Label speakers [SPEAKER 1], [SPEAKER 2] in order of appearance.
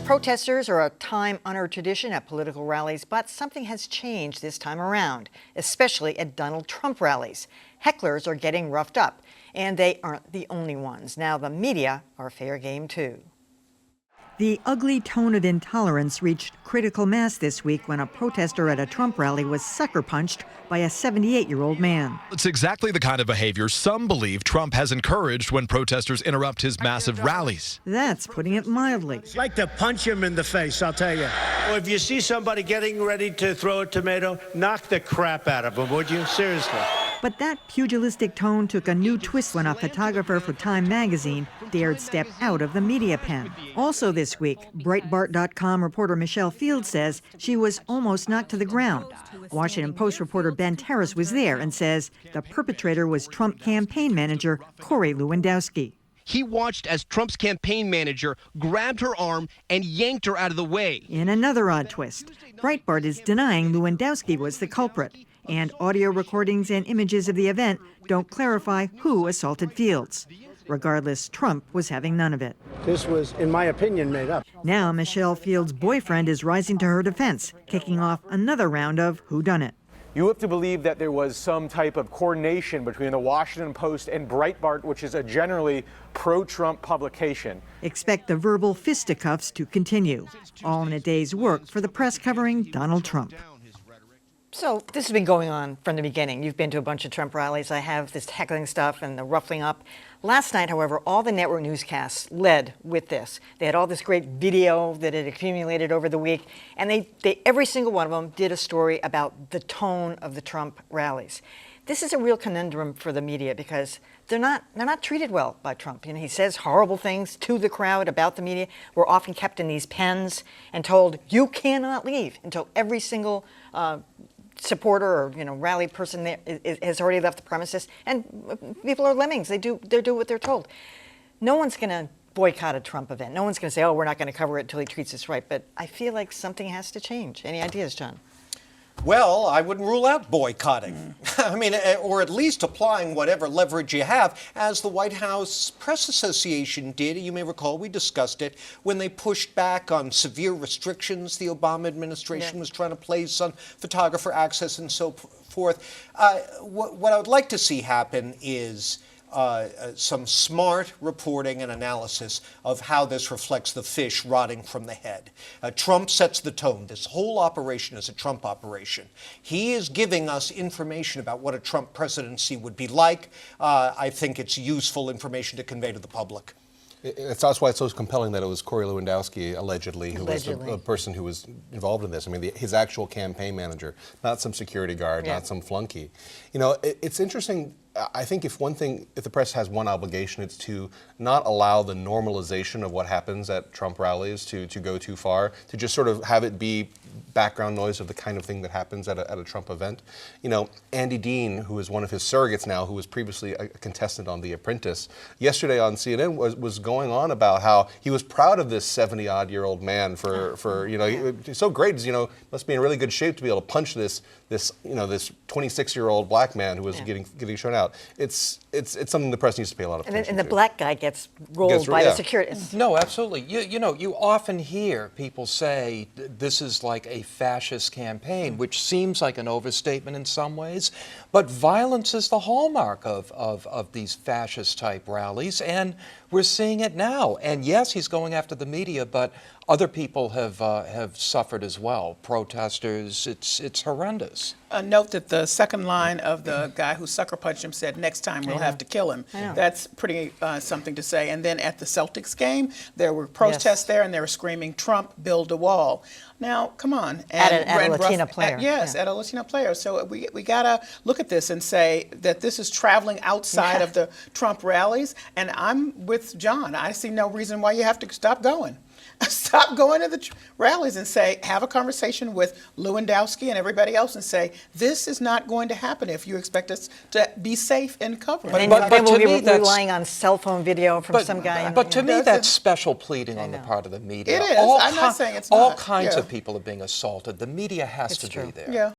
[SPEAKER 1] Protesters are a time-honored tradition at political rallies, but something has changed this time around, especially at Donald Trump rallies. Hecklers are getting roughed up, and they aren't the only ones. Now the media are fair game too. The ugly tone of intolerance reached critical mass this week when a protester at a Trump rally was sucker punched by a 78-year-old man.
[SPEAKER 2] It's exactly the kind of behavior some believe Trump has encouraged when protesters interrupt his massive rallies.
[SPEAKER 1] That's putting it mildly.
[SPEAKER 3] It's like to punch him in the face, I'll tell you. Well, if you see somebody getting ready to throw a tomato, knock the crap out of him, would you? Seriously.
[SPEAKER 1] But that pugilistic tone took a new twist when a photographer for Time magazine dared step out of the media pen. Also this week, Breitbart.com reporter Michelle Fields says she was almost knocked to the ground. Washington Post reporter Ben Terris was there and says the perpetrator was Trump campaign manager Corey Lewandowski.
[SPEAKER 4] He watched as Trump's campaign manager grabbed her arm and yanked her out of the way.
[SPEAKER 1] In another odd twist, Breitbart is denying Lewandowski was the culprit, and audio recordings and images of the event don't clarify who assaulted Fields. Regardless, Trump was having none of it.
[SPEAKER 3] This was, in my opinion, made up.
[SPEAKER 1] Now Michelle Fields' boyfriend is rising to her defense, kicking off another round of whodunit.
[SPEAKER 5] You have to believe that there was some type of coordination between the Washington Post and Breitbart, which is a generally pro-Trump publication.
[SPEAKER 1] Expect the verbal fisticuffs to continue, all in a day's work for the press covering Donald Trump. So this has been going on from the beginning. You've been to a bunch of Trump rallies. I have this heckling stuff and the ruffling up. Last night, however, all the network newscasts led with this. They had all this great video that had accumulated over the week, and they every single one of them did a story about the tone of the Trump rallies. This is a real conundrum for the media because they're not treated well by Trump. You know, he says horrible things to the crowd about the media. We're often kept in these pens and told you cannot leave until every single supporter or rally person there has already left the premises, and people are lemmings. They do what they're told. No one's going to boycott a Trump event. No one's going to say, "Oh, we're not going to cover it until he treats us right." But I feel like something has to change. Any ideas, John?
[SPEAKER 6] Well, I wouldn't rule out boycotting. I mean, or at least applying whatever leverage you have, as the White House Press Association did. You may recall we discussed it when they pushed back on severe restrictions the Obama administration was trying to place on photographer access and so forth. What I would like to see happen is some smart reporting and analysis of how this reflects the fish rotting from the head. Trump sets the tone. This whole operation is a Trump operation. He is giving us information about what a Trump presidency would be like. I think it's useful information to convey to the public.
[SPEAKER 7] That's why it's so compelling that it was Corey Lewandowski, allegedly, who was the person who was involved in this. I mean, his actual campaign manager, not some security guard, not some flunky. You know, it's interesting. I think if the press has one obligation, it's to not allow the normalization of what happens at Trump rallies to go too far, to just sort of have it be background noise of the kind of thing that happens at a Trump event. You know, Andy Dean, who is one of his surrogates now, who was previously a contestant on The Apprentice, yesterday on CNN was going on about how he was proud of this 70-odd-year-old man for he's so great, must be in really good shape to be able to punch this 26-year-old black man who was getting shown out. It's something the press needs to pay a lot of attention
[SPEAKER 1] and the
[SPEAKER 7] to.
[SPEAKER 1] black guy gets rolled by the security.
[SPEAKER 8] No, absolutely. You often hear people say this is like a fascist campaign, which seems like an overstatement in some ways, but violence is the hallmark of these fascist-type rallies, and we're seeing it now. And yes, he's going after the media, but other people have suffered as well. Protesters, it's horrendous.
[SPEAKER 9] Note that the second line of the guy who sucker punched him said, "Next time we'll have to kill him." That's pretty something to say. And then at the Celtics game, there were protests there, and they were screaming, "Trump, build a wall." Now, come on.
[SPEAKER 1] And at a Latina player.
[SPEAKER 9] At a Latino player. So we got to look at this and say that this is traveling outside of the Trump rallies. And I'm with John. I see no reason why you have to stop going. Stop going to the rallies and say, have a conversation with Lewandowski and everybody else and say, this is not going to happen if you expect us to be safe in coverage.
[SPEAKER 1] But we'll be relying on cell phone video from some guy.
[SPEAKER 8] But to me, that's special pleading on the part of the media.
[SPEAKER 9] It is. I'm not saying it's not.
[SPEAKER 8] All kinds of people are being assaulted. The media has to be there.
[SPEAKER 9] Yeah.